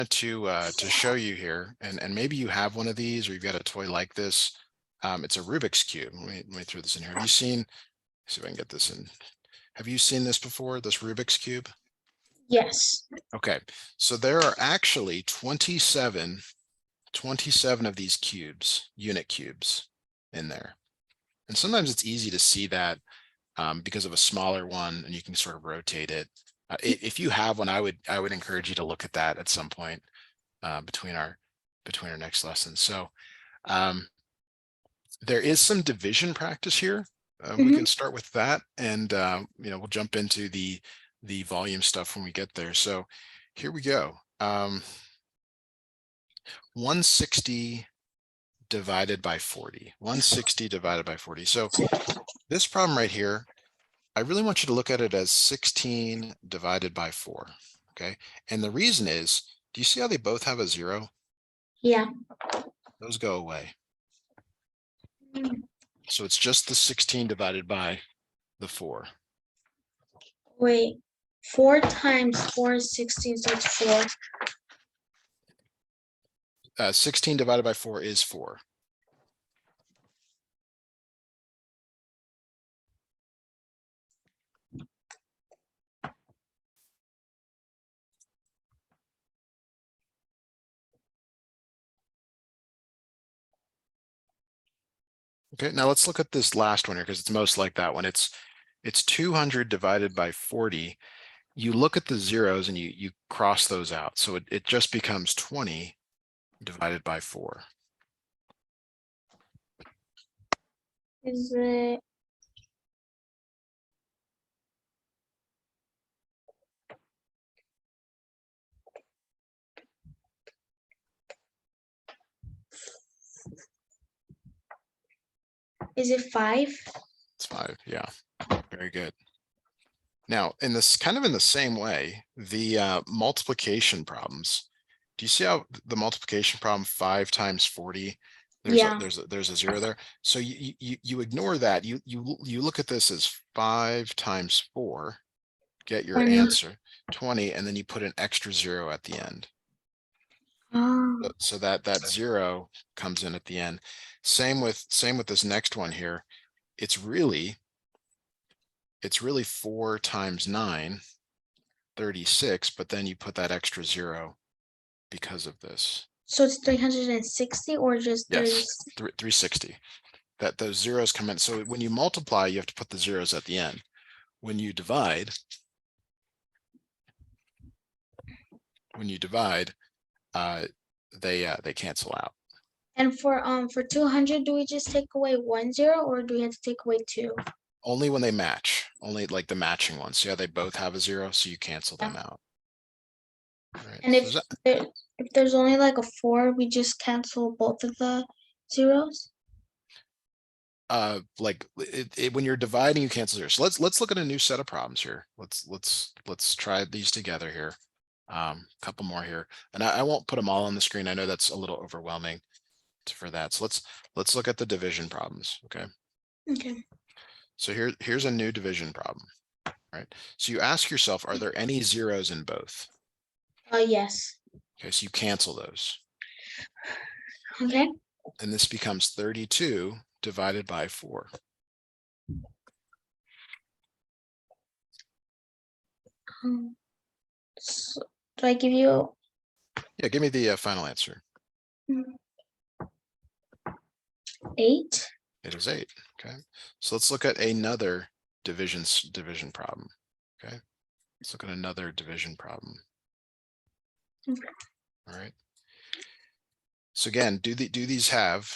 to show you here, and maybe you have one of these or you've got a toy like this. It's a Rubik's Cube. Let me throw this in here. Have you seen, see if I can get this in. Have you seen this before, this Rubik's Cube? Yes. Okay, so there are actually 27 of these cubes, unit cubes in there. And sometimes it's easy to see that because of a smaller one, and you can sort of rotate it. If you have one, I would encourage you to look at that at some point between our next lesson. So there is some division practice here. We can start with that, and we'll jump into the volume stuff when we get there. So here we go. 160 divided by 40. 160 divided by 40. So this problem right here, I really want you to look at it as 16 divided by 4. Okay, and the reason is, do you see how they both have a 0? Yeah. Those go away. So it's just the 16 divided by the 4. Wait, 4 times 4 is 16, so it's 4. 16 divided by 4 is 4. Okay, now let's look at this last one here because it's most like that one. It's 200 divided by 40. You look at the zeros and you cross those out. So it just becomes 20 divided by 4. Is it? Is it 5? It's 5, yeah, very good. Now, in this kind of in the same way, the multiplication problems, do you see how the multiplication problem 5 times 40, there's a 0 there? So you ignore that. You look at this as 5 times 4, get your answer 20, and then you put an extra 0 at the end. So that 0 comes in at the end. Same with this next one here. It's really 4 times 9, 36, but then you put that extra 0 because of this. So it's 360 or just 30? Yes, 360. That those zeros come in. So when you multiply, you have to put the zeros at the end. When you divide, they cancel out. And for 200, do we just take away 1 0 or do we have to take away 2? Only when they match, only like the matching ones. See how they both have a 0, so you cancel them out. Right, and so if there's only like a 4, we just cancel both of the zeros? like when you're dividing, you cancel zeros. So let's look at a new set of problems here. Let's try these together here. Couple more here, and I won't put them all on the screen. I know that's a little overwhelming for that. So let's look at the division problems. Okay. Okay. So here's a new division problem. Right. So you ask yourself, are there any zeros in both? Yes. Okay, so you cancel those. Okay. And this becomes 32 divided by 4. So, do I give you? Yeah, give me the final answer. 8. It is 8. Okay, so let's look at another division problem. Okay, let's look at another division problem. Okay. All right. So again, do these have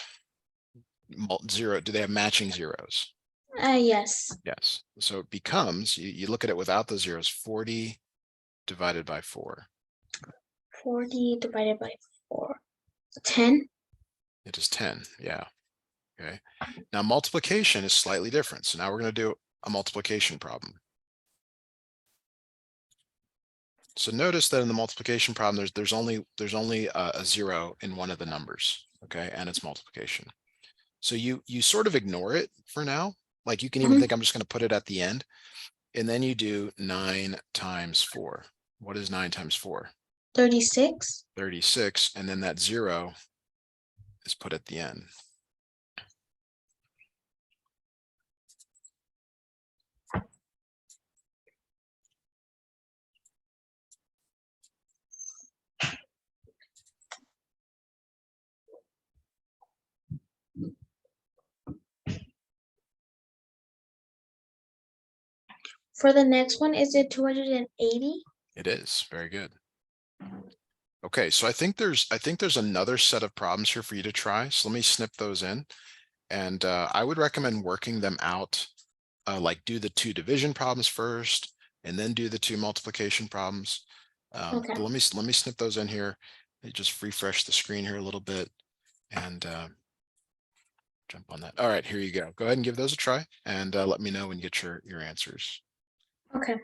0? Do they have matching zeros? Yes. Yes. So it becomes, you look at it without the zeros, 40 divided by 4. 40 divided by 4. 10. It is 10. Yeah. Okay. Now multiplication is slightly different. So now we're going to do a multiplication problem. So notice that in the multiplication problem, there's only a 0 in one of the numbers. Okay, and it's multiplication. So you sort of ignore it for now. Like you can even think I'm just going to put it at the end, and then you do 9 times 4. What is 9 times 4? 36. 36, and then that 0 is put at the end. For the next one, is it 280? It is very good. Okay, so I think there's another set of problems here for you to try. So let me snip those in, and I would recommend working them out. Like do the 2 division problems first, and then do the 2 multiplication problems. Okay. But let me snip those in here. Let me just refresh the screen here a little bit, and jump on that. All right, here you go. Go ahead and give those a try, and let me know when you get your answers. Okay.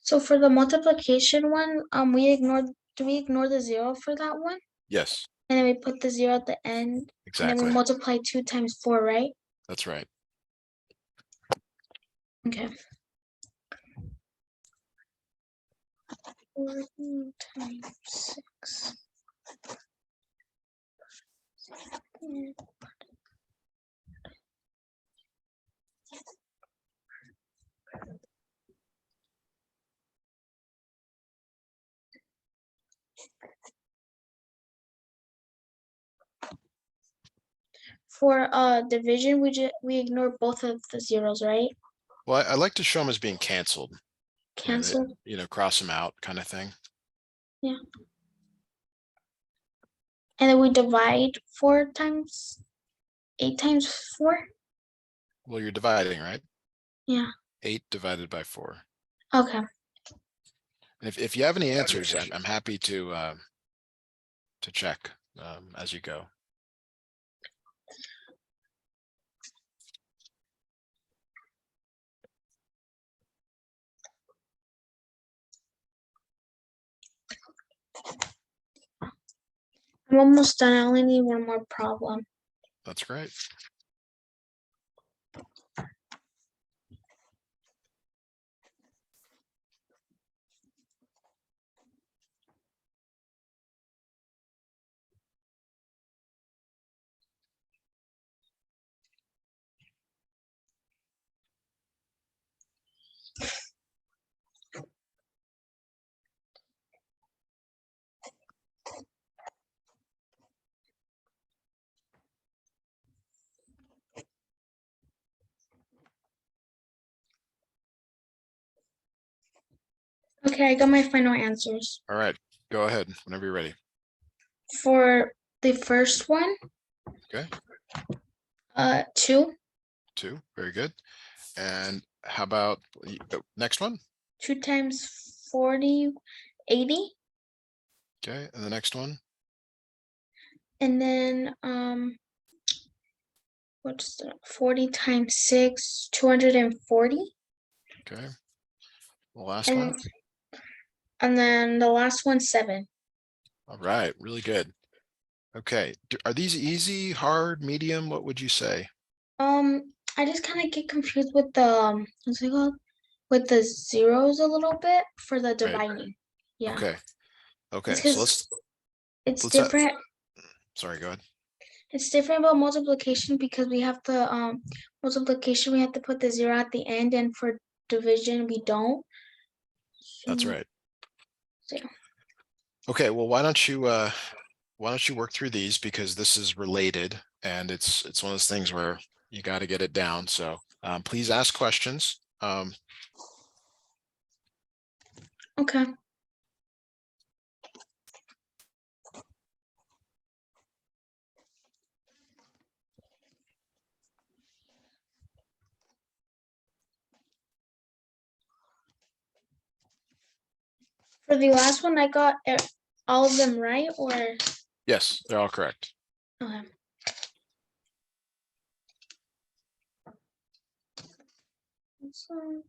So for the multiplication one, do we ignore the 0 for that one? Yes, And then we put the 0 at the end, and then we exactly. multiply 2 times 4, right? That's right. Okay. 4 times 6. For division, we ignore both of the zeros, right? Well, I like to show them as being canceled. Cancel. Cross them out kind of thing. Yeah. And then we divide 8 times 4. Well, you're dividing, right? Yeah. 8 divided by 4. Okay. And if you have any answers, I'm happy to check as you go. I'm almost done. I only need one more problem. That's great. Okay, I got my final answers. All right, go ahead whenever you're ready. For the first one, Okay. 2. 2, very good. And how about the next one? 2 times 40, 80. Okay, and the next one? And then what's the 40 times 6, 240. Okay. The last one? And then the last one, 7. All right, really good. Okay, are these easy, hard, medium? What would you say? I just kind of get confused with the what's it called? With the zeros a little bit for the dividing. Yeah. Okay. Okay, It's so 'cause it's let's different. sorry, go ahead. It's different about multiplication because we have the multiplication, we have to put the 0 at the end, and for division we don't. That's right. So, yeah. Okay, well, why don't you work through these because this is related and it's one of those things where you got to get it down. So please ask questions. Okay. For the last one, I got all of them right, or Yes, they're all correct. okay. So,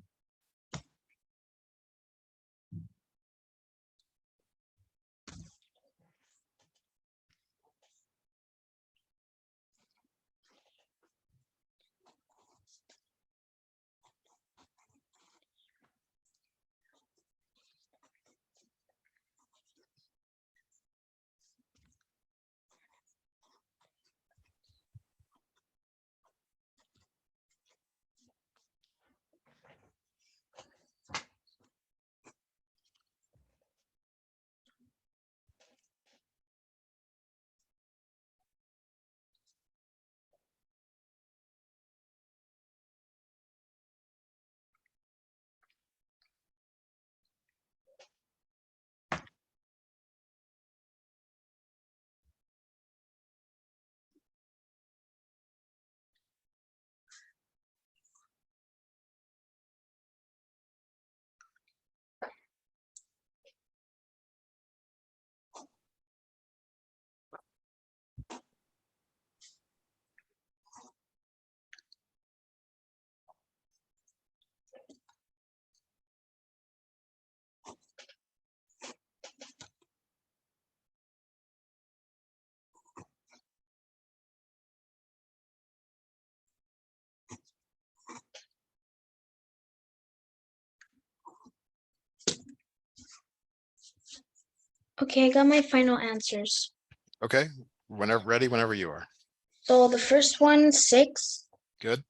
okay, I got my final answers. Okay, whenever you are. So the first one, 6, Good.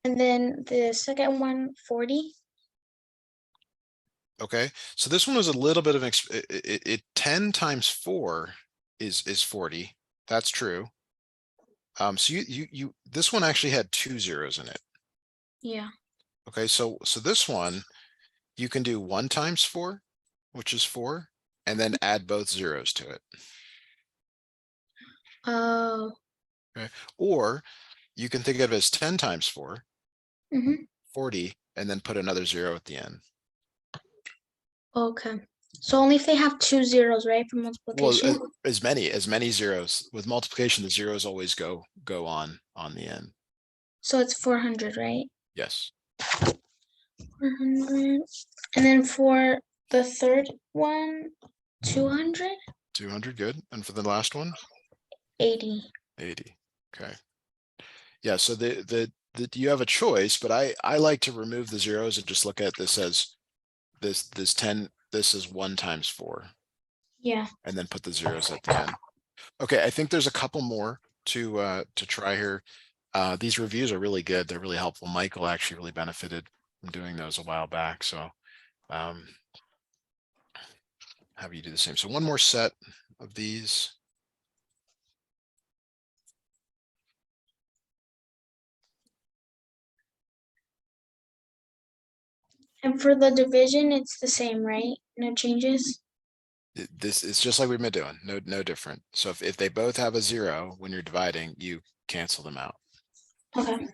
and then the second one, 40. Okay, so this one was a little bit of it 10 times 4 is 40. That's true. So you this one actually had 2 zeros in it. Yeah. Okay, so this one you can do 1 times 4, which is 4, and then add both zeros to it. Oh. Okay, or you can think of it as 10 times 4, Mm-hmm. 40, and then put another 0 at the end. Okay. So only if they have 2 zeros, right, for Well, multiplication? as many zeros. With multiplication, the zeros always go on the end. So it's 400, right? Yes. 400. And then for the third one, 200? 200, good. And for the last one, 80. 80. Okay. Yeah, so the you have a choice, but I like to remove the zeros and just look at this as this 10, this is 1 times 4, Yeah. and then put the zeros at the end. Okay, I think there's a couple more to try here. These reviews are really good. They're really helpful. Michael actually really benefited from doing those a while back. So have you do the same. So one more set of these. And for the division, it's the same, right? No changes? This is just like we've been doing, no different. So if they both have a 0 when you're dividing, you cancel them out. Okay.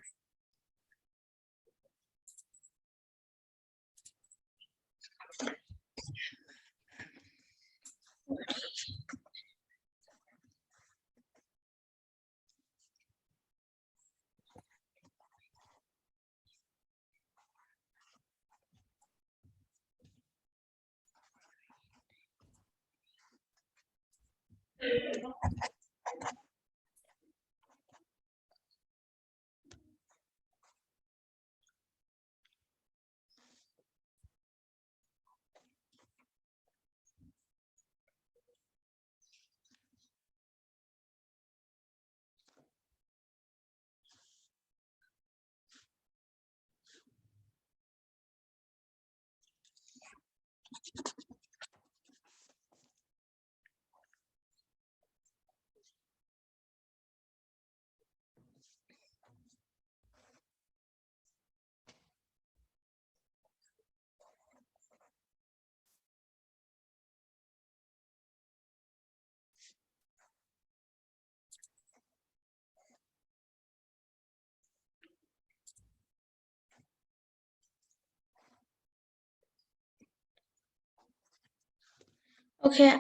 Okay,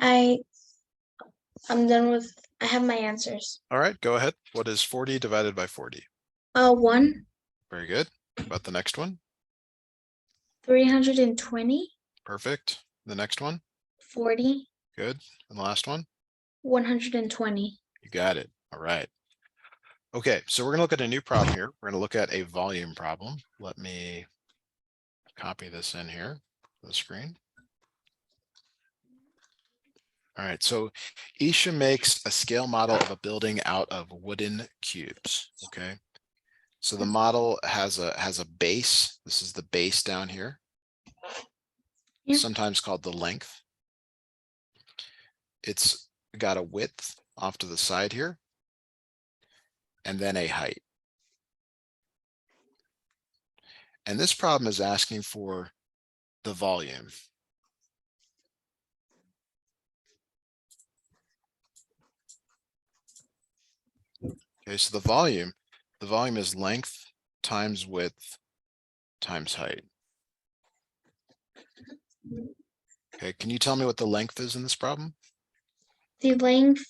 I'm done with, I have my answers. All right, go ahead. What is 40 divided by 40? 1, Very good. About the next one? 320, Perfect. The next one? 40, Good. And the last one? 120. You got it. All right. Okay, so we're gonna look at a new problem here. We're gonna look at a volume problem. Let me copy this in here to the screen. All right, so Isha makes a scale model of a building out of wooden cubes. Okay, so the model has a base. This is the base down here, Yeah. sometimes called the length. It's got a width off to the side here, and then a height. And this problem is asking for the volume. Okay, so the volume is length times width times height. Okay, can you tell me what the length is in this problem? The length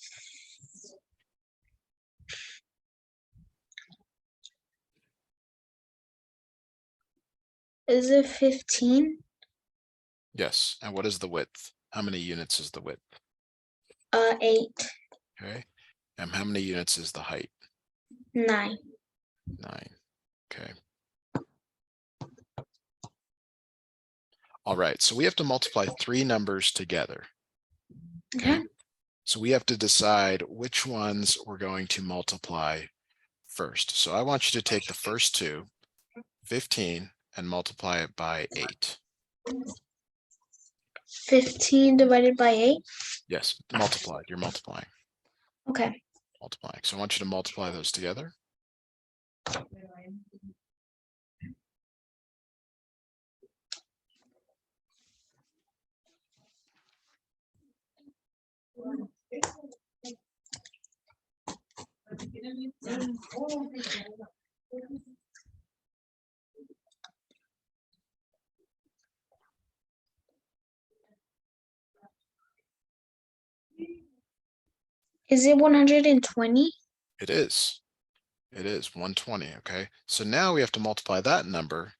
is it 15? Yes, and what is the width? How many units is the width? 8, Okay, and how many units is the height? 9. 9. Okay. All right, so we have to multiply 3 numbers together. Okay. So we have to decide which ones we're going to multiply first. So I want you to take the first two, 15, and multiply it by 8. 15 divided by 8. Yes, multiplied. You're multiplying. Okay. Multiplying. So I want you to multiply those together. Is it 120? It is. It is 120. Okay. So now we have to multiply that number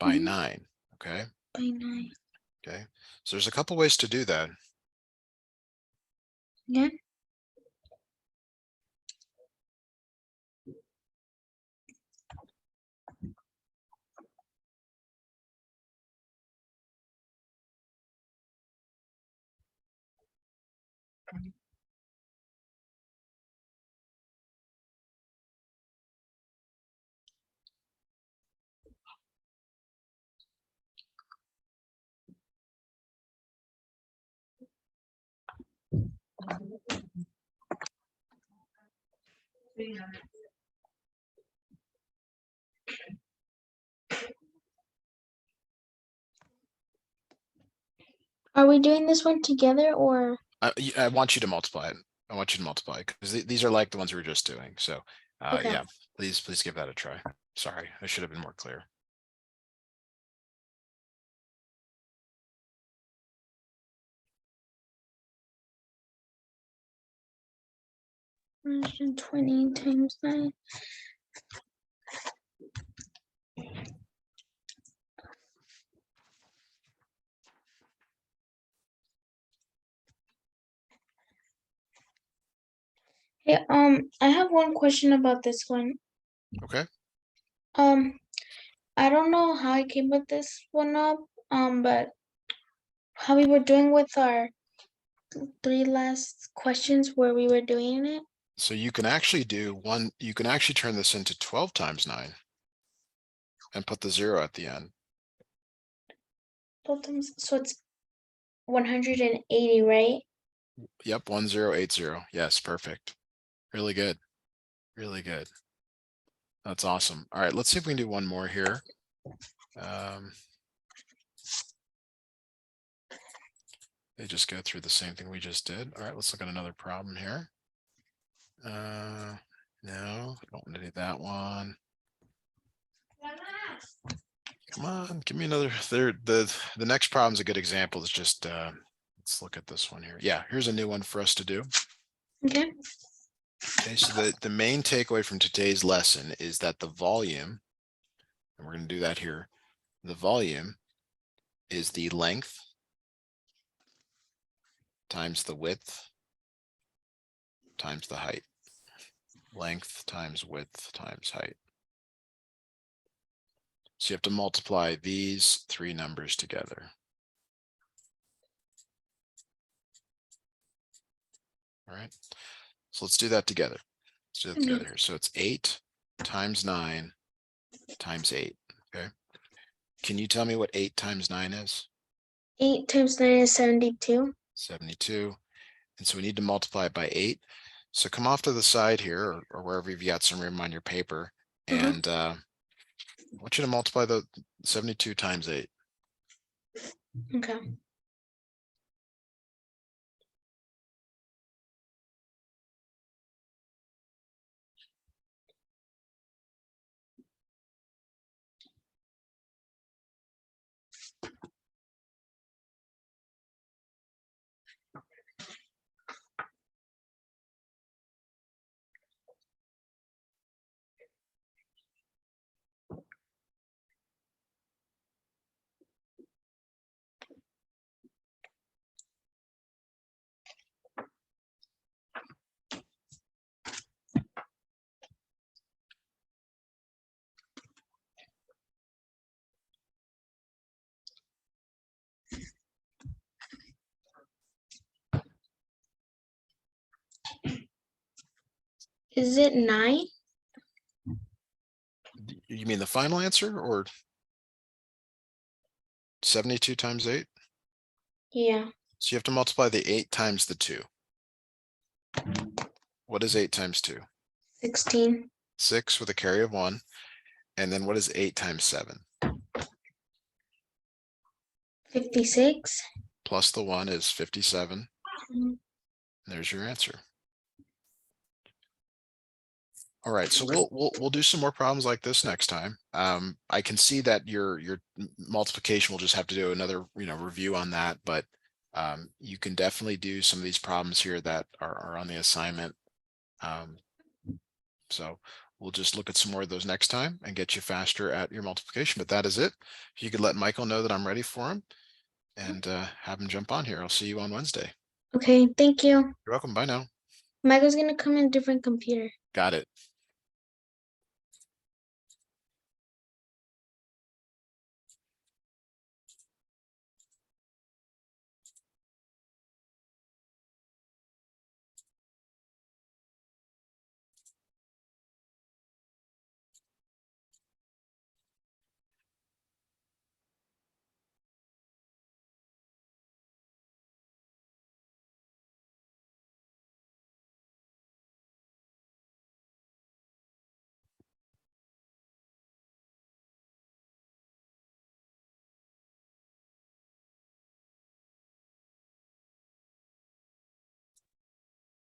by 9. Okay. By 9. Okay. So there's a couple ways to do that. Yeah. Are we doing this one together or? I want you to multiply it. I want you to multiply it because these are like the ones we were just doing. So Okay. yeah, please give that a try. Sorry, I should have been more clear. And 20 times 9. Hey, I have one question about this one. Okay. I don't know how I came with this one up, but how we were doing with our 3 last questions where we were doing it. So you can actually do one. You can actually turn this into 12 times 9 and put the 0 at the end. Both times, so it's 180, right? Yep, 1080. Yes, perfect. Really good. Really good. That's awesome. All right, let's see if we can do one more here. They just go through the same thing we just did. All right, let's look at another problem here. No, I don't want to do that one. Come on, give me another. The next problem is a good example. It's just Let's look at this one here. Yeah, here's a new one for us to do. Okay. Okay, so the main takeaway from today's lesson is that the volume, and we're going to do that here, the volume is the length times the width times the height. Length times width times height. So you have to multiply these three numbers together. All right, so let's do that together. Let's do that together here. So it's 8 times 9 times 8. Okay. Can you tell me what 8 times 9 is? 8 times 9 is 72. 72. And so we need to multiply it by 8. So come off to the side here, or wherever you've got some room on your paper. And I want you to multiply the 72 times 8. Okay. Is it 9? You mean the final answer, or 72 times 8? Yeah. So you have to multiply the 8 times the 2. What is 8 times 2? 16. 6 with a carry of 1. And then what is 8 times 7? 56. Plus the 1 is 57. Mhm. There's your answer. All right, so we'll do some more problems like this next time. I can see that your multiplication will just have to do another review on that, but you can definitely do some of these problems here that are on the assignment. So we'll just look at some more of those next time and get you faster at your multiplication. But that is it. If you could let Michael know that I'm ready for him and have him jump on here. I'll see you on Wednesday. Okay, thank you. You're welcome. Bye now. Michael's gonna come in a different computer. Got it.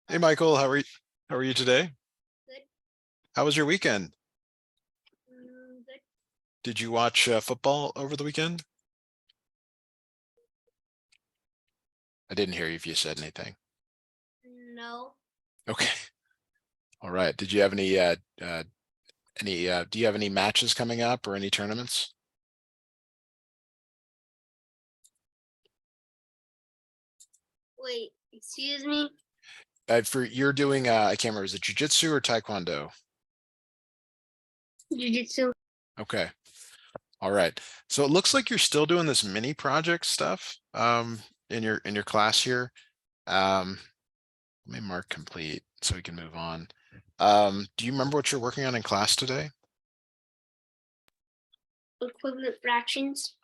Hey, Michael, how are you today? Good. How was your weekend? Good. Did you watch football over the weekend? I didn't hear you if you said anything. No. Okay. All right. Did you have any do you have any matches coming up or any tournaments? Wait, excuse me? For you're doing I can't remember, is it jiu-jitsu or taekwondo? Jiu-jitsu. Okay. All right. So it looks like you're still doing this mini project stuff in your class here. Let me mark complete so we can move on. Do you remember what you're working on in class today? Equivalent fractions.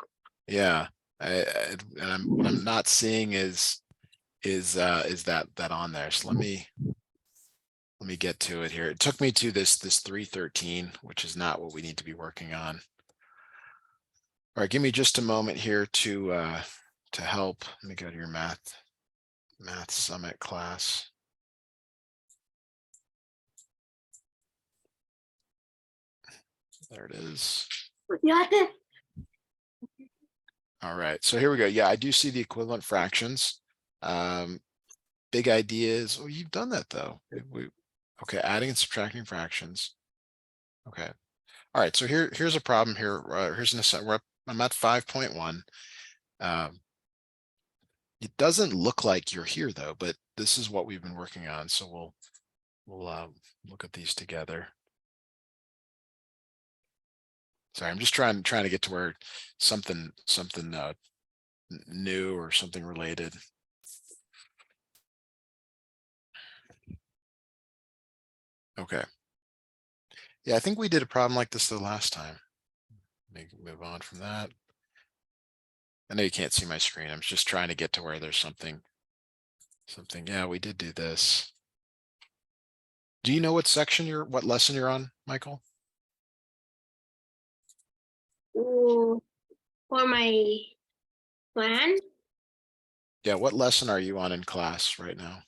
Yeah. What I'm not seeing is that on there. So let me get to it here. It took me to this 313, which is not what we need to be working on. All right, give me just a moment here to help. Let me go to your math summit class. There it is. All right, so here we go. Yeah, I do see the equivalent fractions. Big ideas. Oh, you've done that though. Okay, adding and subtracting fractions. Okay. All right, so here's a problem here. Here's an aside. I'm at 5.1. It doesn't look like you're here though, but this is what we've been working on. So we'll look at these together. Sorry, I'm just trying to get to where something new or something related. Okay. Yeah, I think we did a problem like this the last time. Move on from that. I know you can't see my screen. I'm just trying to get to where there's something. Yeah, we did do this. Do you know what lesson you're on, Michael? Ooh, for my plan, Yeah, what lesson are you on in class right now?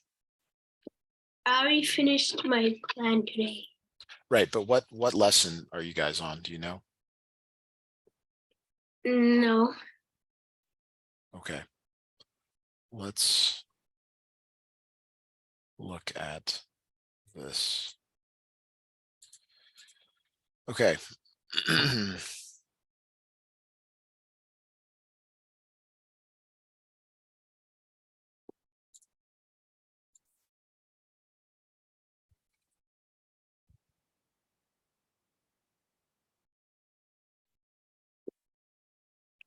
I already finished my plan today. Right, but what lesson are you guys on? Do you know? No. Okay. Let's look at this. Okay.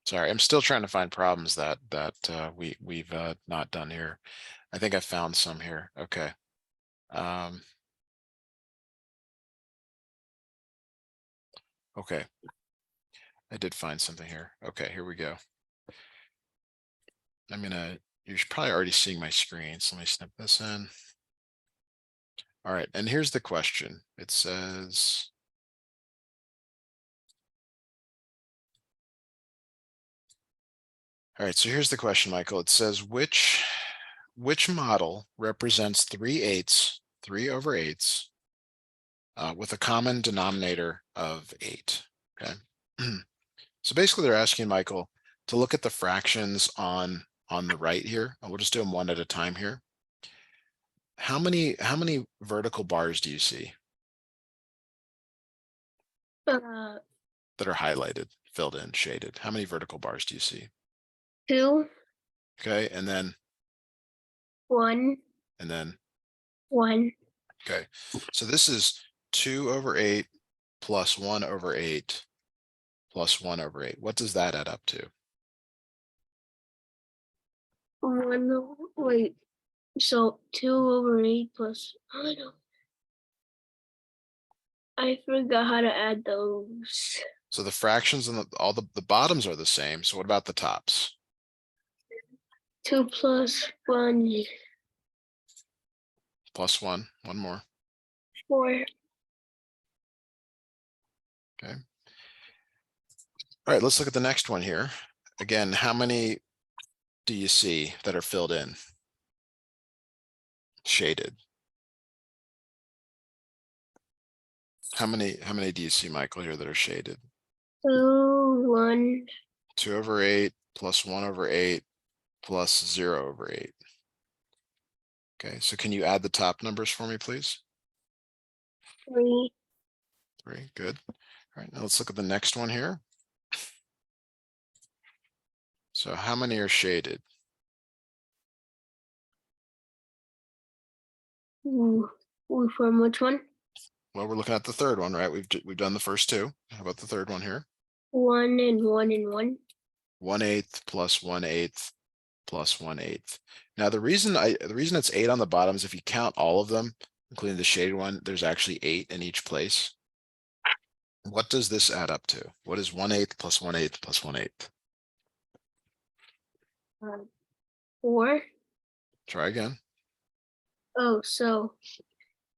Sorry, I'm still trying to find problems that we've not done here. I think I found some here. Okay. Okay. I did find something here. Okay, here we go. You're probably already seeing my screen, so let me snip this in. All right, and here's the question. It says, all right, so here's the question, Michael. It says, which model represents 3/8, 3/8, with a common denominator of 8? Okay. So basically they're asking Michael to look at the fractions on the right here, and we'll just do them one at a time here. How many vertical bars do you see Uh, that are highlighted, filled in, shaded? How many vertical bars do you see? 2, Okay, and then 1, 1. okay. So this is 2/8 plus 1/8 plus 1/8. What does that add up to? 1, wait, so 2/8 plus, oh no. I forgot how to add those. So the fractions and all the bottoms are the same. So what about the tops? 2 plus 1, Plus one more. 4. Okay. All right, let's look at the next one here. Again, how many do you see that are filled in? Shaded. How many do you see, Michael, here that are shaded? 2, 1, 2/8 plus 1/8 plus 0/8. Okay, so can you add the top numbers for me, please? 3, 3, good. All right, now let's look at the next one here. So how many are shaded? ooh, from which one? Well, we're looking at the third one, right? We've done the first two. How about the third one here? 1 and 1 and 1. 1/8 plus 1/8 plus 1/8. Now the reason it's 8 on the bottom is if you count all of them, including the shaded one, there's actually 8 in each place. What does this add up to? What is 1/8 plus 1/8 plus 1/8? 4. Try again. Oh, so,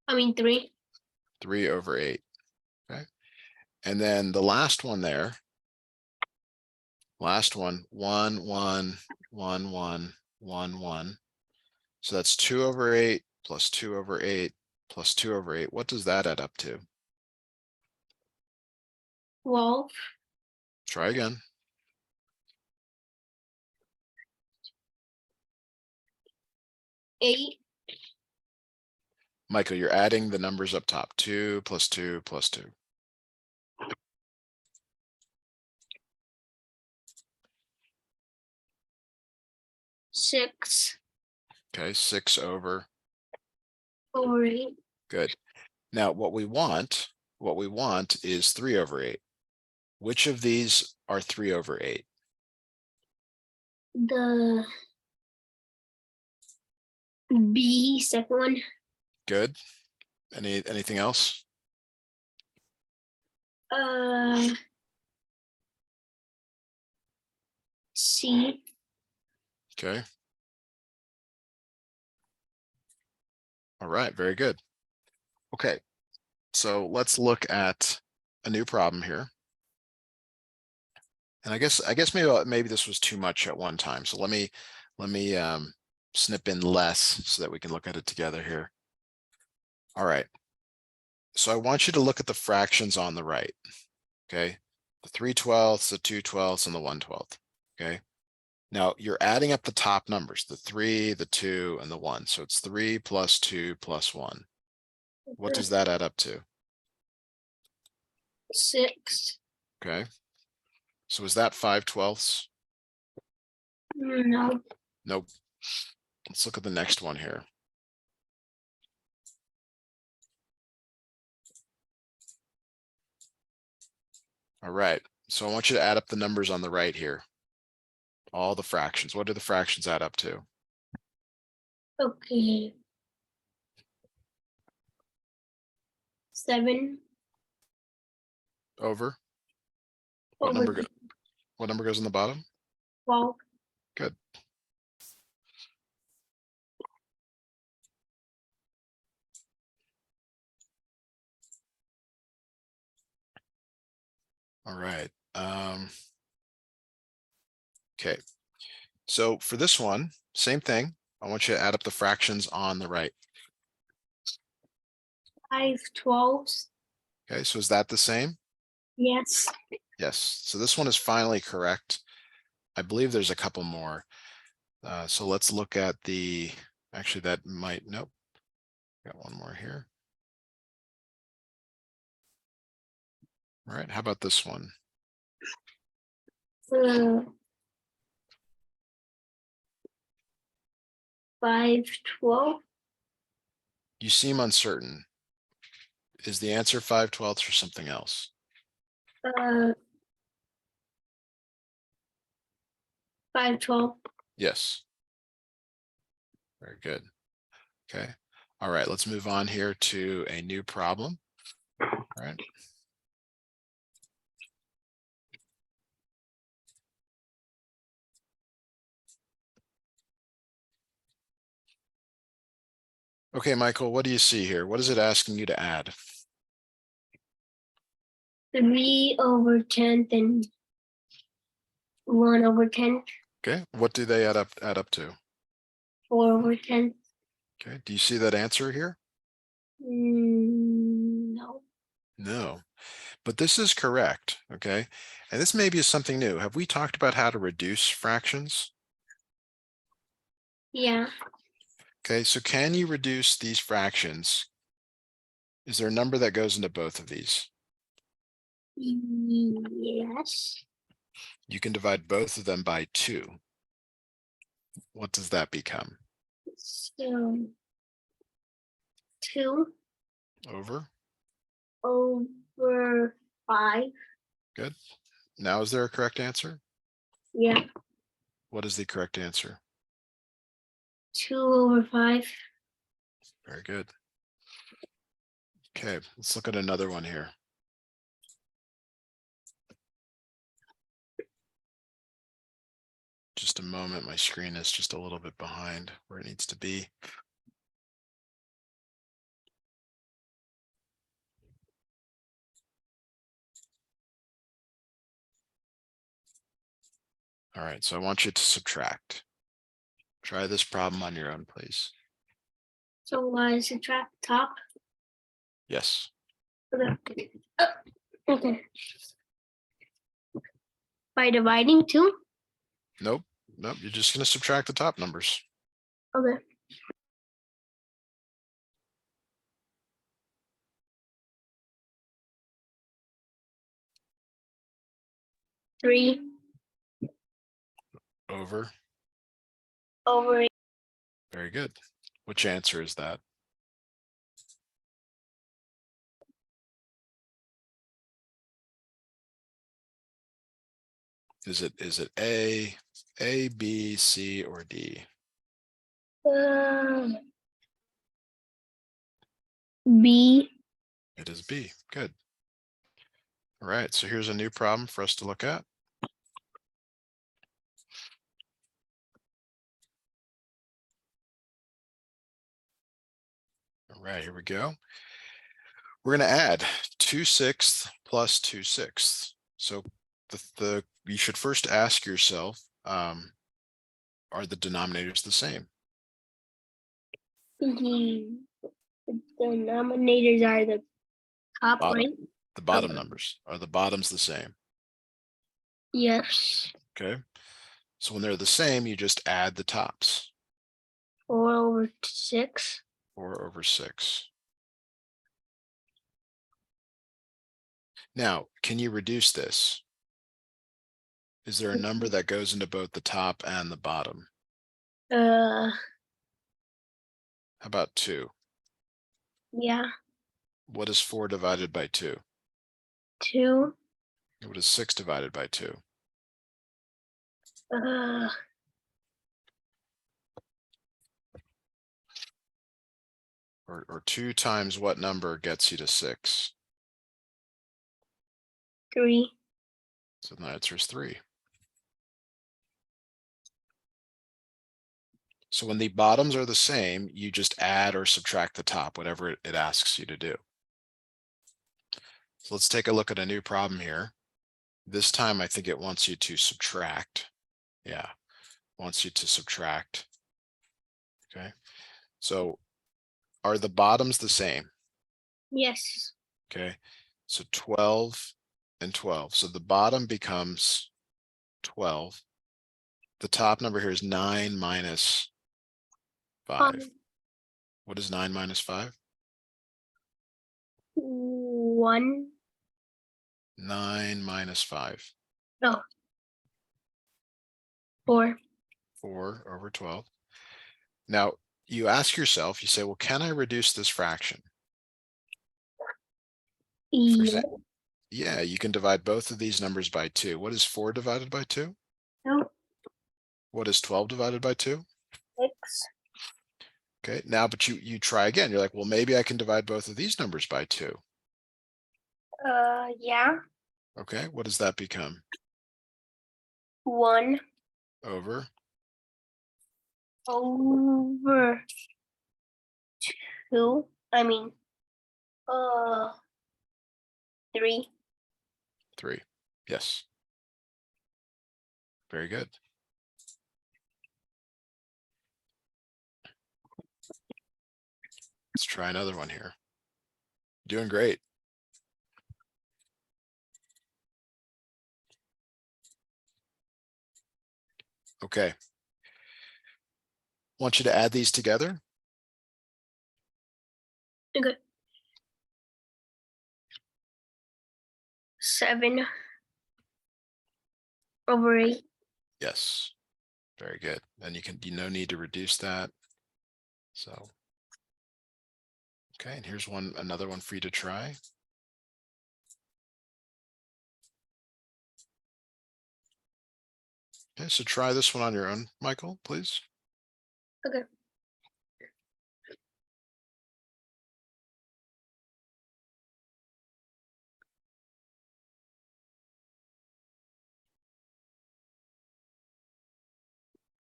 I mean 3. 3/8. Okay. And then the last one there. Last one, 1, 1, 1, 1, 1, 1. So that's 2/8 plus 2/8 plus 2/8. What does that add up to? 12. Try again. 8. Michael, you're adding the numbers up top, 2 plus 2 plus 2. 6 Okay, 6 over, over 8. good. Now, what we want is 3 over 8. Which of these are 3 over 8? The B, second one. Good. Anything else? C. Okay. All right, very good. Okay, so let's look at a new problem here. And I guess maybe this was too much at one time. So let me snip in less so that we can look at it together here. All right. So I want you to look at the fractions on the right. Okay. The 3/12, the 2/12, and the 1/12. Okay. Now you're adding up the top numbers, the 3, the 2, and the 1. So it's 3 plus 2 plus 1. What does that add up to? 6. Okay. So is that 5/12? No. Nope. Let's look at the next one here. All right. So I want you to add up the numbers on the right here. All the fractions. What do the fractions add up to? Okay. 7 Over. What over number goes on the bottom? 12. Good. All right. Okay. So for this one, same thing. I want you to add up the fractions on the right. 5 12s. Okay. So is that the same? Yes. Yes. So this one is finally correct. I believe there's a couple more. So let's look at the, actually that might, nope. Got one more here. All right. How about this one? 5 12. You seem uncertain. Is the answer 5/12 or something else? 5 12. Yes. Very good. Okay. All right. Let's move on here to a new problem. All right. Okay, Michael, what do you see here? What is it asking you to add? 3 over 10 and 1 over 10. Okay, what do they add up to? 4 over 10. Okay, do you see that answer here? No. No, but this is correct. Okay, and this maybe is something new. Have we talked about how to reduce fractions? Yeah. Okay, so can you reduce these fractions? Is there a number that goes into both of these? Yes. You can divide both of them by 2. What does that become? So 2 Over? over 5. Good. Now, is there a correct answer? Yeah. What is the correct answer? 2 over 5. Very good. Okay, let's look at another one here. Just a moment, my screen is just a little bit behind where it needs to be. All right, so I want you to subtract. Try this problem on your own, please. So subtract top. Yes. Okay. Okay. By dividing 2. Nope. Nope. You're just going to subtract the top numbers. Okay. 3 Over. over 8. Very good. Which answer is that? Is it A, B, C, or D? B. It is B. Good. All right, so here's a new problem for us to look at. All right, here we go. We're going to add 2/6 plus 2/6. So you should first ask yourself, are the denominators the same? The denominators are the top, Bottom. right? The bottom numbers. Are the bottoms the same? Yes. Okay. So when they're the same, you just add the tops. 4 over 6. 4 over 6. Now, can you reduce this? Is there a number that goes into both the top and the bottom? Uh, How about 2? yeah. What is 4 divided by 2? 2. What is 6 divided by 2? Or 2 times what number gets you to 6? 3. So the answer is 3. So when the bottoms are the same, you just add or subtract the top, whatever it asks you to do. So let's take a look at a new problem here. This time, I think it wants you to subtract. Yeah, wants you to subtract. Okay, so are the bottoms the same? Yes. Okay, so 12 and 12. So the bottom becomes 12. The top number here is 9 minus 5. What is 9 minus 5? 1. 9 minus 5. No. 4. 4 over 12. Now, you ask yourself, you say, well, can I reduce this fraction? For example, yeah, you can divide both of these numbers by 2. What is 4 divided by 2? No. What is 12 divided by 2? 6. Okay, now, but you try again. You're like, well, maybe I can divide both of these numbers by 2. Yeah. Okay, what does that become? 1 Over. over 2. I mean, 3. 3. Yes. Very good. Let's try another one here. Doing great. Okay. Want you to add these together. Okay. 7 over 8. Yes. Very good. And no need to reduce that. So. Okay, and here's another one for you to try. Okay, so try this one on your own, Michael, please. Okay.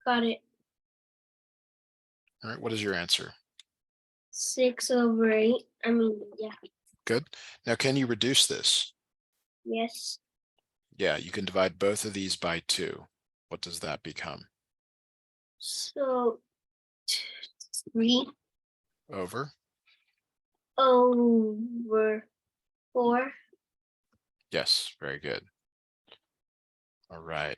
Got it. All right, what is your answer? 6 over 8. I mean, yeah. Good. Now, can you reduce this? Yes. Yeah, you can divide both of these by 2. What does that become? So 3 Over. over 4. Yes, very good. All right.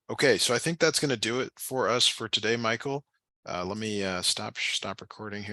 Okay, so I think that's going to do it for us for today, Michael. Let me stop recording here.